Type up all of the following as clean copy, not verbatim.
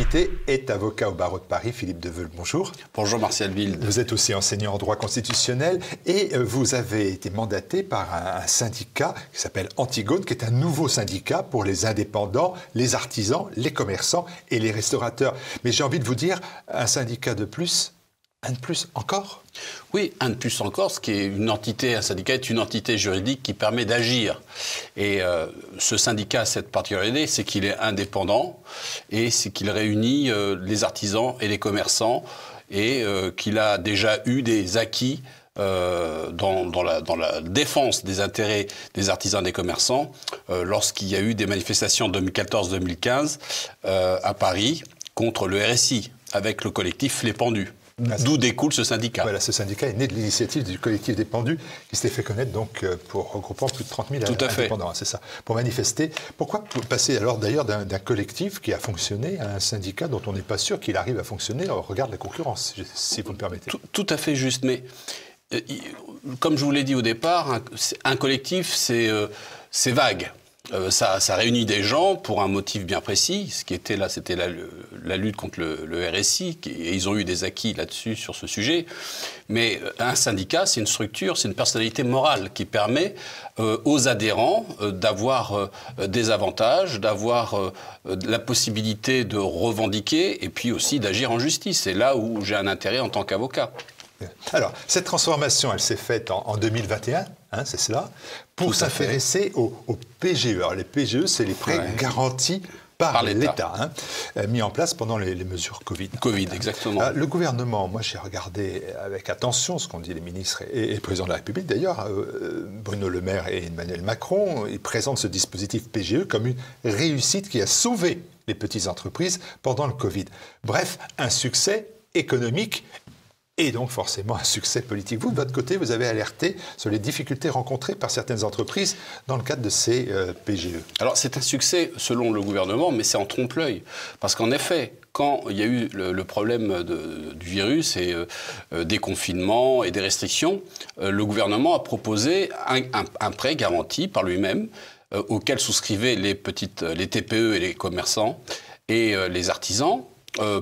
invité est avocat au barreau de Paris, Philippe Deveul. Bonjour. Bonjour Martial Wild. Vous êtes aussi enseignant en droit constitutionnel et vous avez été mandaté par un syndicat qui s'appelle Antigone, qui est un nouveau syndicat pour les indépendants, les artisans, les commerçants et les restaurateurs. Mais j'ai envie de vous dire, un syndicat de plus, un de plus encore ? Oui, un de plus encore, ce qui est une entité, un syndicat est une entité juridique qui permet d'agir. Et ce syndicat a cette particularité, c'est qu'il est indépendant et c'est qu'il réunit les artisans et les commerçants et qu'il a déjà eu des acquis dans la défense des intérêts des artisans et des commerçants lorsqu'il y a eu des manifestations en 2014-2015 à Paris contre le RSI avec le collectif Les Pendus. D'où découle ce syndicat. Voilà, ce syndicat est né de l'initiative du collectif des Pendus, qui s'était fait connaître donc pour regroupant plus de 30 000 indépendants, c'est ça, pour manifester. Pourquoi passer alors d'ailleurs d'un collectif qui a fonctionné à un syndicat dont on n'est pas sûr qu'il arrive à fonctionner au regard de la concurrence, si vous me permettez? Tout à fait juste, mais comme je vous l'ai dit au départ, un collectif c'est vague. Ça réunit des gens pour un motif bien précis. Ce qui était là, c'était la lutte contre le RSI, et ils ont eu des acquis là-dessus, sur ce sujet. Mais un syndicat, c'est une structure, c'est une personnalité morale qui permet aux adhérents d'avoir des avantages, d'avoir la possibilité de revendiquer et puis aussi d'agir en justice. C'est là où j'ai un intérêt en tant qu'avocat. Alors, cette transformation, elle s'est faite en 2021, hein, c'est cela, pour s'intéresser aux PGE. Alors, les PGE, c'est les prêts garantis par l'État, hein, mis en place pendant les mesures Covid. Covid, exactement. Le gouvernement, moi j'ai regardé avec attention ce qu'ont dit les ministres et le président de la République d'ailleurs, Bruno Le Maire et Emmanuel Macron, ils présentent ce dispositif PGE comme une réussite qui a sauvé les petites entreprises pendant le Covid. Bref, un succès économique et donc forcément un succès politique. Vous, de votre côté, vous avez alerté sur les difficultés rencontrées par certaines entreprises dans le cadre de ces PGE. Alors c'est un succès selon le gouvernement, mais c'est en trompe-l'œil. Parce qu'en effet, quand il y a eu le problème du virus et des confinements et des restrictions, le gouvernement a proposé un prêt garanti par lui-même auquel souscrivaient les TPE et les commerçants et les artisans,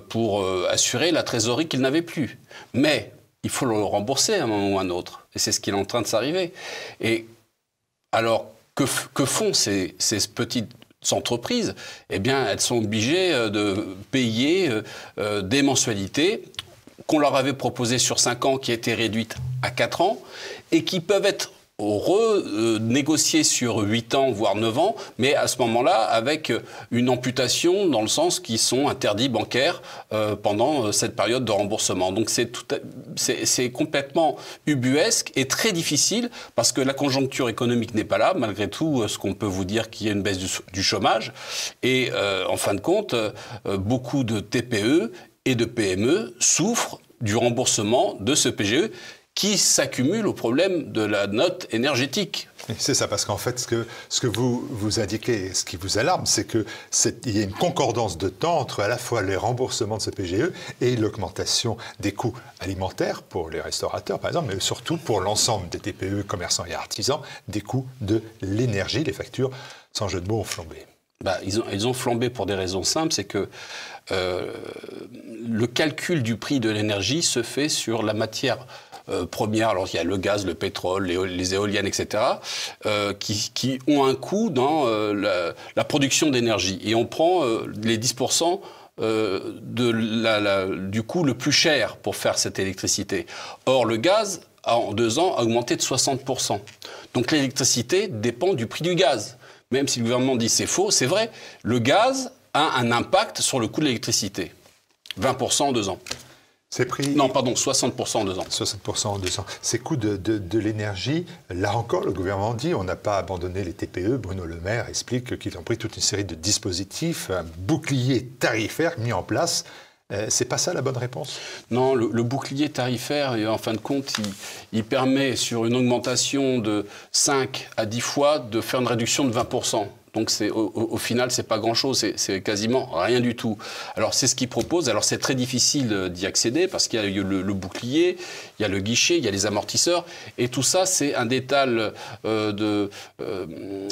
pour assurer la trésorerie qu'ils n'avaient plus. Mais il faut le rembourser à un moment ou à un autre. Et c'est ce qui est en train de s'arriver. Et alors, que font ces petites entreprises? Eh bien, elles sont obligées de payer des mensualités qu'on leur avait proposées sur 5 ans, qui étaient réduites à 4 ans, et qui peuvent être renégocier sur 8 ans, voire 9 ans, mais à ce moment-là, avec une amputation dans le sens qu'ils sont interdits bancaires pendant cette période de remboursement. Donc c'est complètement ubuesque et très difficile parce que la conjoncture économique n'est pas là. Malgré tout, ce qu'on peut vous dire qu'il y a une baisse du chômage. Et en fin de compte, beaucoup de TPE et de PME souffrent du remboursement de ce PGE qui s'accumule au problème de la note énergétique. C'est ça, parce qu'en fait, ce que vous indiquez, ce qui vous alarme, c'est qu'il y a une concordance de temps entre à la fois les remboursements de ce PGE et l'augmentation des coûts alimentaires pour les restaurateurs, par exemple, mais surtout pour l'ensemble des TPE, commerçants et artisans, des coûts de l'énergie. Les factures, sans jeu de mots, ont flambé. Ils ont flambé pour des raisons simples, c'est que le calcul du prix de l'énergie se fait sur la matière première, alors il y a le gaz, le pétrole, les éoliennes, etc., qui ont un coût dans la production d'énergie. Et on prend les 10% du coût le plus cher pour faire cette électricité. Or, le gaz, en 2 ans, a augmenté de 60%. Donc l'électricité dépend du prix du gaz. Même si le gouvernement dit c'est faux, c'est vrai. Le gaz a un impact sur le coût de l'électricité. 20% en 2 ans. Non, pardon, 60% en 2 ans. 60% en 2 ans. Ces coûts de l'énergie, là encore, le gouvernement dit on n'a pas abandonné les TPE. Bruno Le Maire explique qu'ils ont pris toute une série de dispositifs, un bouclier tarifaire mis en place. C'est pas ça la bonne réponse? Non, le bouclier tarifaire, en fin de compte, il permet, sur une augmentation de 5 à 10 fois, de faire une réduction de 20%. Donc au final, c'est pas grand-chose, c'est quasiment rien du tout. Alors c'est ce qu'ils proposent. Alors c'est très difficile d'y accéder parce qu'il y a le bouclier, il y a le guichet, il y a les amortisseurs, et tout ça c'est un détal de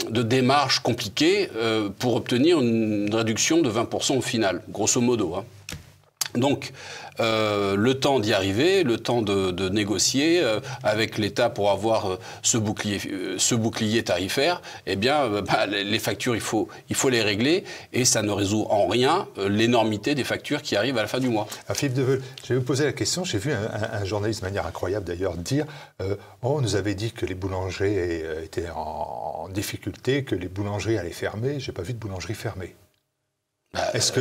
démarches compliquées pour obtenir une réduction de 20% au final, grosso modo, hein. Donc, le temps d'y arriver, le temps de négocier avec l'État pour avoir ce bouclier tarifaire, eh bien, les factures, il faut les régler, et ça ne résout en rien l'énormité des factures qui arrivent à la fin du mois. Alors, Philippe Deveul, je vais vous poser la question. J'ai vu un journaliste, de manière incroyable d'ailleurs, dire on nous avait dit que les boulangers étaient en difficulté, que les boulangeries allaient fermer. Je n'ai pas vu de boulangerie fermée. Est-ce que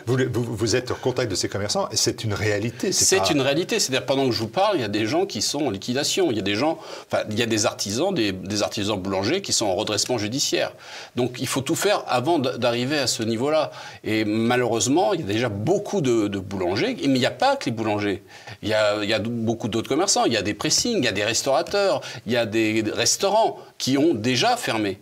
vous êtes au contact de ces commerçants? C'est une réalité. C'est une réalité. C'est-à-dire, pendant que je vous parle, il y a des gens qui sont en liquidation. Il y a des gens, il y a des artisans, des artisans boulangers qui sont en redressement judiciaire. Donc, il faut tout faire avant d'arriver à ce niveau-là. Et malheureusement, il y a déjà beaucoup de boulangers. Mais il n'y a pas que les boulangers. Il y a beaucoup d'autres commerçants. Il y a des pressings, il y a des restaurateurs, il y a des restaurants qui ont déjà fermé,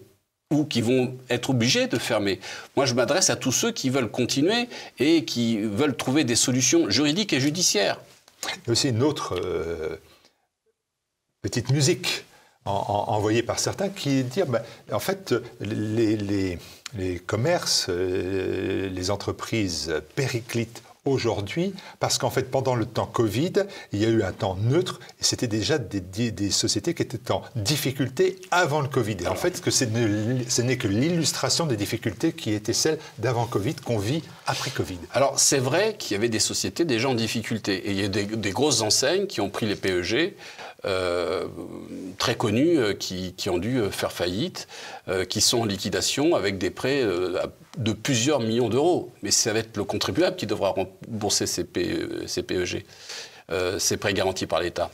ou qui vont être obligés de fermer. Moi, je m'adresse à tous ceux qui veulent continuer et qui veulent trouver des solutions juridiques et judiciaires. Il y a aussi une autre petite musique envoyée par certains qui est de dire, en fait, les commerces, les entreprises périclitent aujourd'hui, parce qu'en fait, pendant le temps Covid, il y a eu un temps neutre, et c'était déjà des sociétés qui étaient en difficulté avant le Covid. Et en fait, ce n'est que l'illustration des difficultés qui étaient celles d'avant Covid, qu'on vit après Covid. Alors, c'est vrai qu'il y avait des sociétés déjà en difficulté, et il y a des grosses enseignes qui ont pris les PEG, très connues, qui ont dû faire faillite, qui sont en liquidation avec des prêts de plusieurs millions d'euros. Mais ça va être le contribuable qui devra rembourser ces PEG, ces prêts garantis par l'État.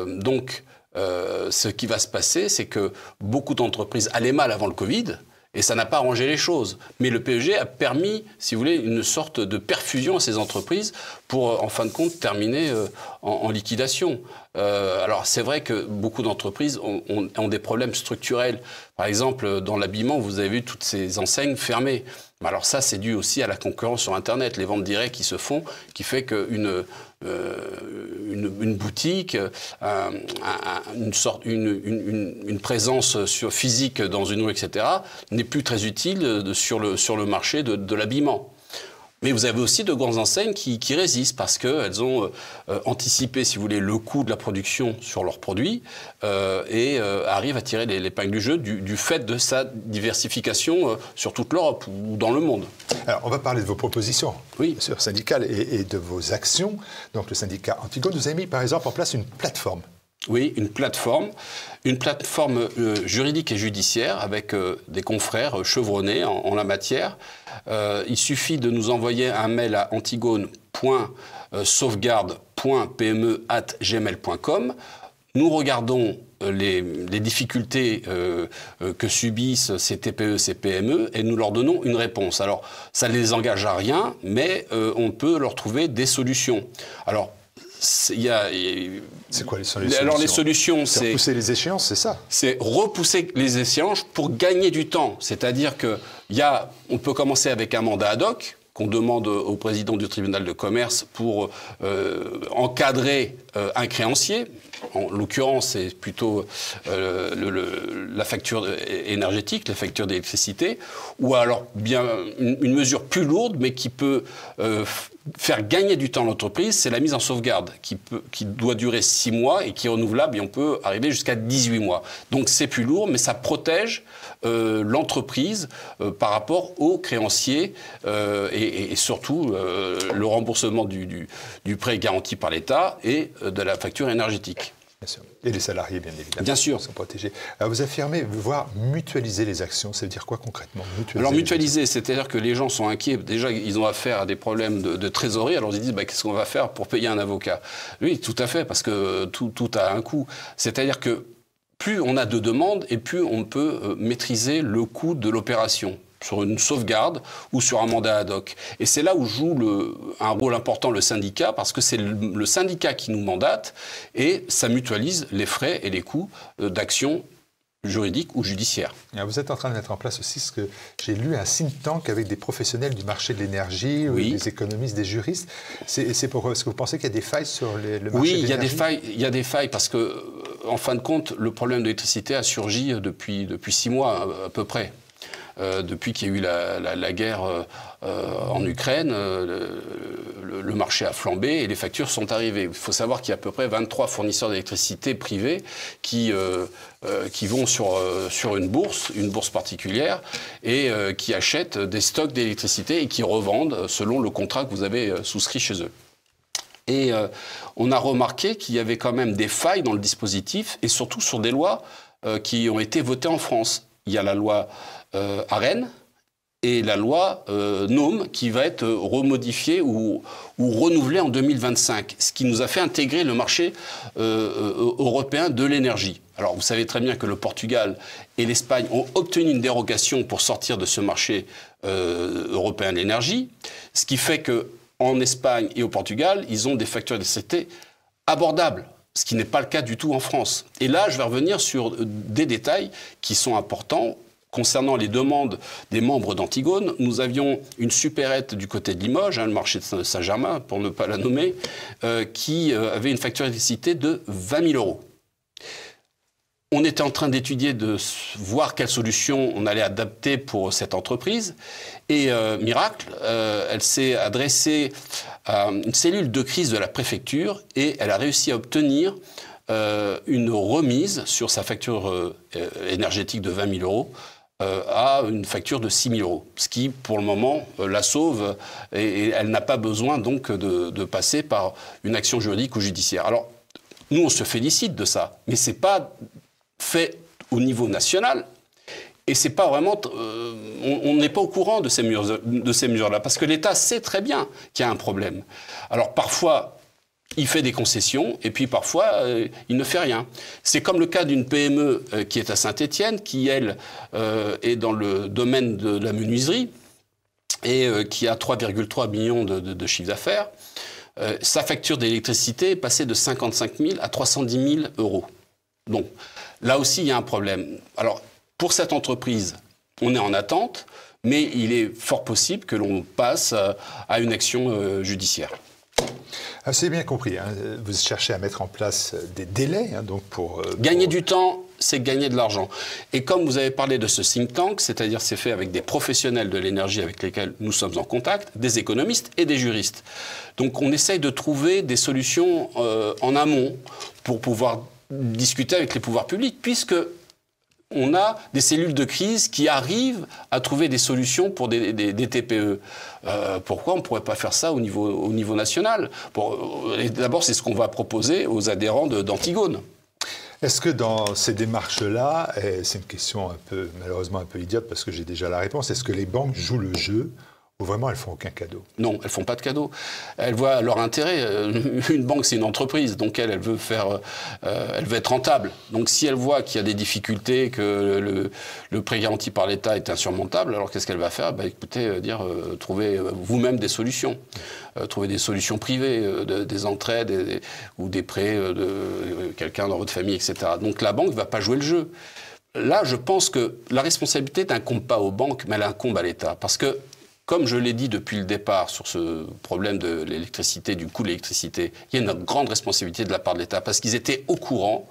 Donc, ce qui va se passer, c'est que beaucoup d'entreprises allaient mal avant le Covid, et ça n'a pas arrangé les choses. Mais le PEG a permis, si vous voulez, une sorte de perfusion à ces entreprises pour, en fin de compte, terminer en liquidation. Alors, c'est vrai que beaucoup d'entreprises ont des problèmes structurels. Par exemple, dans l'habillement, vous avez vu toutes ces enseignes fermées. Alors ça, c'est dû aussi à la concurrence sur Internet, les ventes directes qui se font, qui fait qu'une boutique, une présence physique dans une rue, etc., n'est plus très utile sur le marché de l'habillement. Mais vous avez aussi de grandes enseignes qui résistent parce qu'elles ont anticipé, si vous voulez, le coût de la production sur leurs produits et arrivent à tirer l'épingle du jeu du fait de sa diversification sur toute l'Europe ou dans le monde. Alors, on va parler de vos propositions, oui, bien sûr, syndicales et de vos actions. Donc, le syndicat Antigone nous a mis, par exemple, en place une plateforme. Oui, une plateforme juridique et judiciaire avec des confrères chevronnés en la matière. Il suffit de nous envoyer un mail à antigone.sauvegarde.pme@gmail.com. Nous regardons les difficultés que subissent ces TPE, ces PME, et nous leur donnons une réponse. Alors, ça ne les engage à rien, mais on peut leur trouver des solutions. Alors, c'est quoi les solutions? Alors les solutions, c'est repousser les échéances, c'est ça? C'est repousser les échéances pour gagner du temps. C'est-à-dire que on peut commencer avec un mandat ad hoc qu'on demande au président du tribunal de commerce pour encadrer un créancier. En l'occurrence, c'est plutôt la facture énergétique, la facture d'électricité, ou alors bien une mesure plus lourde, mais qui peut faire gagner du temps à l'entreprise, c'est la mise en sauvegarde, qui doit durer 6 mois et qui est renouvelable, et on peut arriver jusqu'à 18 mois. Donc c'est plus lourd, mais ça protège l'entreprise par rapport aux créanciers et surtout le remboursement du prêt garanti par l'État et de la facture énergétique. Bien sûr. Et les salariés, bien évidemment, bien sûr, sont protégés. Alors vous affirmez vouloir mutualiser les actions. Ça veut dire quoi concrètement, mutualiser? Alors mutualiser, c'est-à-dire que les gens sont inquiets. Déjà, ils ont affaire à des problèmes de trésorerie. Alors ils disent, qu'est-ce qu'on va faire pour payer un avocat? Oui, tout à fait, parce que tout a un coût. C'est-à-dire que plus on a de demandes et plus on peut maîtriser le coût de l'opération. sur une sauvegarde ou sur un mandat ad hoc. Et c'est là où joue un rôle important le syndicat, parce que c'est le syndicat qui nous mandate et ça mutualise les frais et les coûts d'action juridique ou judiciaire. Vous êtes en train de mettre en place aussi ce que j'ai lu, un think tank avec des professionnels du marché de l'énergie, oui. Des économistes, des juristes. Est-ce que vous pensez qu'il y a des failles sur le marché de l'énergie? Oui, il y a des failles parce que, en fin de compte, le problème de l'électricité a surgi depuis 6 mois à peu près. Depuis qu'il y a eu la guerre en Ukraine, le marché a flambé et les factures sont arrivées. Il faut savoir qu'il y a à peu près 23 fournisseurs d'électricité privés qui vont sur une bourse particulière, et qui achètent des stocks d'électricité et qui revendent selon le contrat que vous avez souscrit chez eux. Et on a remarqué qu'il y avait quand même des failles dans le dispositif, et surtout sur des lois qui ont été votées en France. Il y a la loi ARENH et la loi NOM qui va être remodifiée ou renouvelée en 2025, ce qui nous a fait intégrer le marché européen de l'énergie. Alors vous savez très bien que le Portugal et l'Espagne ont obtenu une dérogation pour sortir de ce marché européen de l'énergie, ce qui fait qu'en Espagne et au Portugal, ils ont des factures d'électricité abordables, ce qui n'est pas le cas du tout en France. Et là, je vais revenir sur des détails qui sont importants. Concernant les demandes des membres d'Antigone, nous avions une supérette du côté de Limoges, le marché de Saint-Germain, pour ne pas la nommer, qui avait une facture d'électricité de 20 000 €. On était en train d'étudier, de voir quelle solution on allait adapter pour cette entreprise. Et miracle, elle s'est adressée à une cellule de crise de la préfecture et elle a réussi à obtenir une remise sur sa facture énergétique de 20 000 € à une facture de 6 000 €, ce qui, pour le moment, la sauve, et elle n'a pas besoin donc de passer par une action juridique ou judiciaire. Alors, nous, on se félicite de ça, mais ce n'est pas fait au niveau national, et c'est pas vraiment, on n'est pas au courant de ces mesures-là, parce que l'État sait très bien qu'il y a un problème. Alors, parfois, il fait des concessions, et puis parfois, il ne fait rien. C'est comme le cas d'une PME qui est à Saint-Étienne, qui, elle, est dans le domaine de la menuiserie, et qui a 3,3 millions de chiffre d'affaires. Sa facture d'électricité est passée de 55 000 à 310 000 €. Donc, là aussi, il y a un problème. Alors, pour cette entreprise, on est en attente, mais il est fort possible que l'on passe à une action judiciaire. C'est bien compris. Vous cherchez à mettre en place des délais donc pour gagner du temps, c'est gagner de l'argent. Et comme vous avez parlé de ce think tank, c'est-à-dire c'est fait avec des professionnels de l'énergie avec lesquels nous sommes en contact, des économistes et des juristes. Donc on essaye de trouver des solutions en amont pour pouvoir discuter avec les pouvoirs publics, puisque on a des cellules de crise qui arrivent à trouver des solutions pour des TPE. Pourquoi on ne pourrait pas faire ça au niveau national? D'abord, c'est ce qu'on va proposer aux adhérents d'Antigone. Est-ce que dans ces démarches-là, et c'est une question malheureusement un peu idiote parce que j'ai déjà la réponse, est-ce que les banques jouent le jeu ou vraiment elles font aucun cadeau? Non, elles font pas de cadeau. Elles voient leur intérêt. Une banque, c'est une entreprise, donc elle veut être rentable. Donc si elle voit qu'il y a des difficultés, que le prêt garanti par l'État est insurmontable, alors qu'est-ce qu'elle va faire? Écoutez, trouvez vous-même des solutions. Trouver des solutions privées, des entraides ou des prêts de quelqu'un dans votre famille, etc. Donc la banque ne va pas jouer le jeu. Là, je pense que la responsabilité n'incombe pas aux banques, mais elle incombe à l'État. Parce que, comme je l'ai dit depuis le départ sur ce problème de l'électricité, du coût de l'électricité, il y a une grande responsabilité de la part de l'État parce qu'ils étaient au courant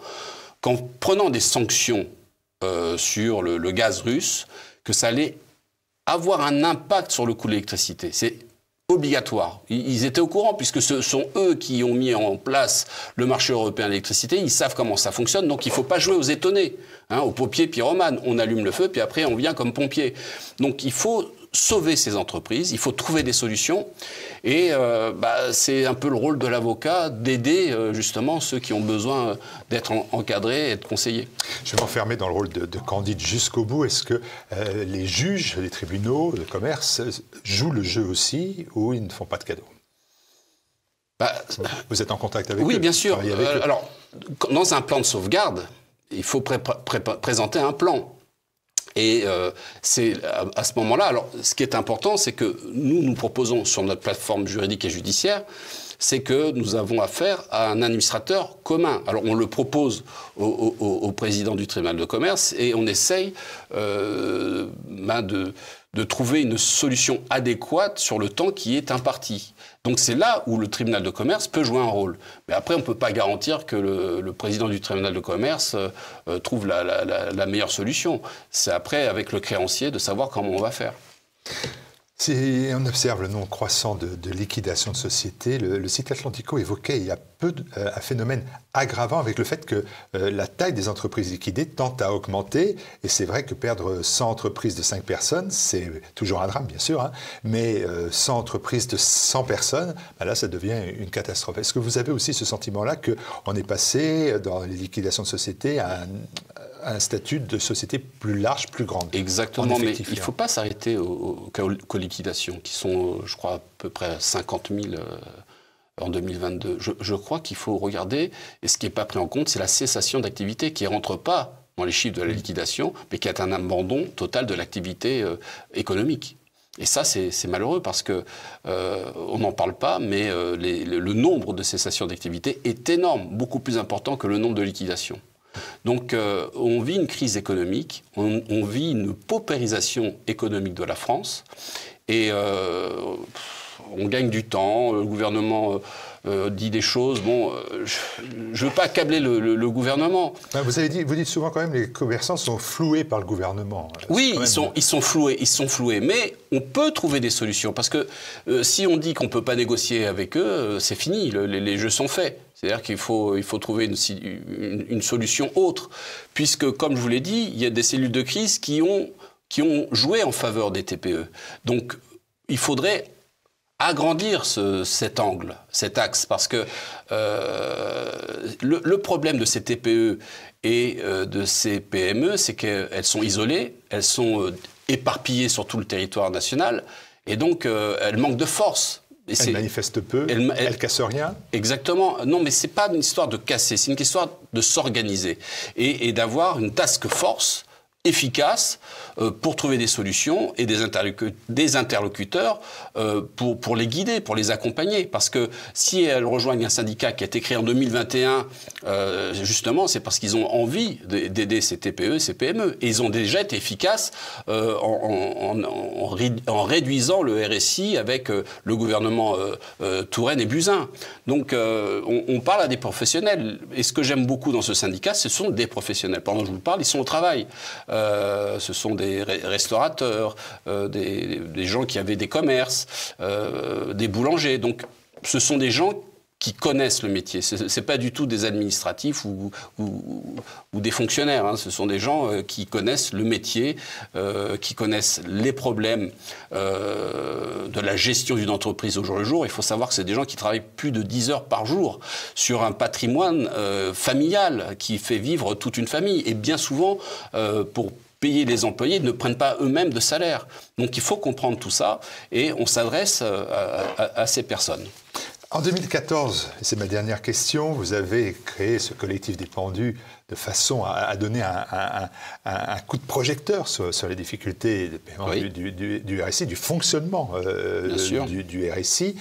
qu'en prenant des sanctions sur le gaz russe, que ça allait avoir un impact sur le coût de l'électricité. C'est obligatoire. Ils étaient au courant puisque ce sont eux qui ont mis en place le marché européen de l'électricité. Ils savent comment ça fonctionne, donc il ne faut pas jouer aux étonnés, aux pompiers pyromanes. On allume le feu, puis après on vient comme pompier. Donc il faut sauver ces entreprises, il faut trouver des solutions et c'est un peu le rôle de l'avocat d'aider justement ceux qui ont besoin d'être encadrés et de conseillés. Je vais m'enfermer dans le rôle de Candide jusqu'au bout. Est-ce que les juges, les tribunaux de commerce jouent le jeu aussi ou ils ne font pas de cadeaux? Vous êtes en contact avec eux? Oui, bien sûr. Alors, dans un plan de sauvegarde, il faut présenter un plan. Et c'est à ce moment-là, alors ce qui est important, c'est que nous proposons sur notre plateforme juridique et judiciaire, c'est que nous avons affaire à un administrateur commun. Alors on le propose au président du tribunal de commerce et on essaye de trouver une solution adéquate sur le temps qui est imparti. Donc c'est là où le tribunal de commerce peut jouer un rôle. Mais après, on ne peut pas garantir que le président du tribunal de commerce trouve la meilleure solution. C'est après, avec le créancier, de savoir comment on va faire. Si on observe le nombre croissant de liquidations de sociétés, le site Atlantico évoquait il y a peu un phénomène aggravant avec le fait que la taille des entreprises liquidées tend à augmenter. Et c'est vrai que perdre 100 entreprises de 5 personnes, c'est toujours un drame, bien sûr, hein, mais 100 entreprises de 100 personnes, ben là, ça devient une catastrophe. Est-ce que vous avez aussi ce sentiment-là qu'on est passé, dans les liquidations de sociétés, à un statut de société plus large, plus grande? Exactement, mais il ne faut pas s'arrêter aux liquidations, qui sont, je crois, à peu près 50 000 en 2022. Je crois qu'il faut regarder, et ce qui n'est pas pris en compte, c'est la cessation d'activité qui ne rentre pas dans les chiffres de la liquidation, mais qui est un abandon total de l'activité économique. Et ça, c'est malheureux parce que on n'en parle pas, mais le nombre de cessations d'activité est énorme, beaucoup plus important que le nombre de liquidations. Donc on vit une crise économique, on vit une paupérisation économique de la France et on gagne du temps, le gouvernement dit des choses. Bon, je ne veux pas accabler le gouvernement. Vous dites souvent quand même que les commerçants sont floués par le gouvernement. Oui, ils sont floués, mais on peut trouver des solutions parce que si on dit qu'on ne peut pas négocier avec eux, c'est fini, les jeux sont faits. C'est-à-dire qu'il faut trouver une solution autre, puisque, comme je vous l'ai dit, il y a des cellules de crise qui ont joué en faveur des TPE. Donc, il faudrait agrandir cet angle, cet axe, parce que le problème de ces TPE et de ces PME, c'est qu'elles sont isolées, elles sont éparpillées sur tout le territoire national, et donc elles manquent de force. Elle manifeste peu, elle casse rien. Exactement. Non, mais c'est pas une histoire de casser, c'est une histoire de s'organiser et d'avoir une task force efficace pour trouver des solutions et des interlocuteurs pour les guider, pour les accompagner. Parce que si elles rejoignent un syndicat qui a été créé en 2021, justement, c'est parce qu'ils ont envie d'aider ces TPE, ces PME. Et ils ont déjà été efficaces en réduisant le RSI avec le gouvernement Touraine et Buzyn. Donc, on parle à des professionnels. Et ce que j'aime beaucoup dans ce syndicat, ce sont des professionnels. Pendant que je vous parle, ils sont au travail. Ce sont des restaurateurs, des gens qui avaient des commerces, des boulangers. Donc, ce sont des gens qui connaissent le métier. C'est pas du tout des administratifs ou des fonctionnaires. Hein. Ce sont des gens qui connaissent le métier, qui connaissent les problèmes de la gestion d'une entreprise au jour le jour. Il faut savoir que c'est des gens qui travaillent plus de 10 heures par jour sur un patrimoine familial qui fait vivre toute une famille. Et bien souvent, pour payer les employés, ne prennent pas eux-mêmes de salaire. Donc il faut comprendre tout ça et on s'adresse à ces personnes. En 2014, et c'est ma dernière question, vous avez créé ce collectif des pendus de façon à donner un coup de projecteur sur les difficultés de paiement du RSI, du fonctionnement du RSI.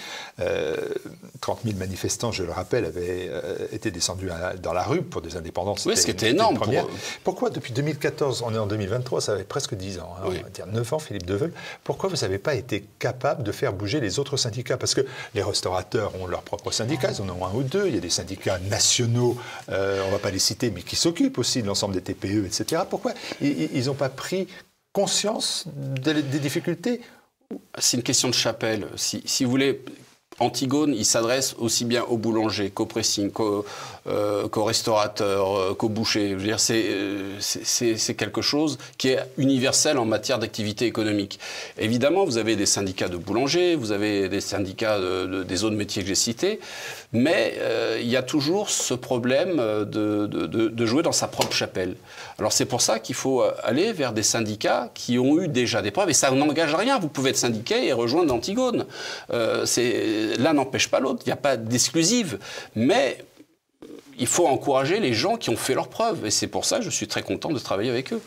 30 000 manifestants, je le rappelle, avaient été descendus dans la rue pour des indépendances. Oui, ce qui était énorme. Pourquoi, depuis 2014, on est en 2023, ça fait presque 10 ans, hein, on va dire 9 ans, Philippe Deveul, pourquoi vous n'avez pas été capable de faire bouger les autres syndicats? Parce que les restaurateurs ont leurs propres syndicats, ils en ont un ou deux, il y a des syndicats nationaux, on ne va pas les citer, mais qui s'occupent aussi de l'ensemble des TPE, etc. Pourquoi ils n'ont pas pris conscience des difficultés? C'est une question de chapelle. Si vous voulez, Antigone, il s'adresse aussi bien aux boulangers qu'aux pressing, qu'aux restaurateurs, qu'aux bouchers. Je veux dire, c'est quelque chose qui est universel en matière d'activité économique. Évidemment, vous avez des syndicats de boulangers, vous avez des syndicats des autres métiers que j'ai cités, mais il y a toujours ce problème de jouer dans sa propre chapelle. Alors c'est pour ça qu'il faut aller vers des syndicats qui ont eu déjà des preuves, et ça n'engage rien. Vous pouvez être syndiqué et rejoindre Antigone. L'un n'empêche pas l'autre, il n'y a pas d'exclusive, mais il faut encourager les gens qui ont fait leurs preuves, et c'est pour ça que je suis très content de travailler avec eux.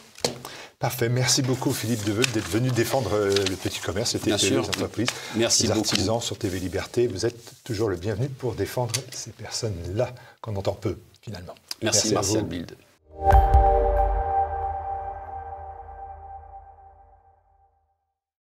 Parfait. Merci beaucoup, Philippe Deveux, d'être venu défendre le petit commerce, les TPE, les entreprises, les artisans sur TV Liberté. Vous êtes toujours le bienvenu pour défendre ces personnes-là qu'on entend peu, finalement. Merci Martial Bild.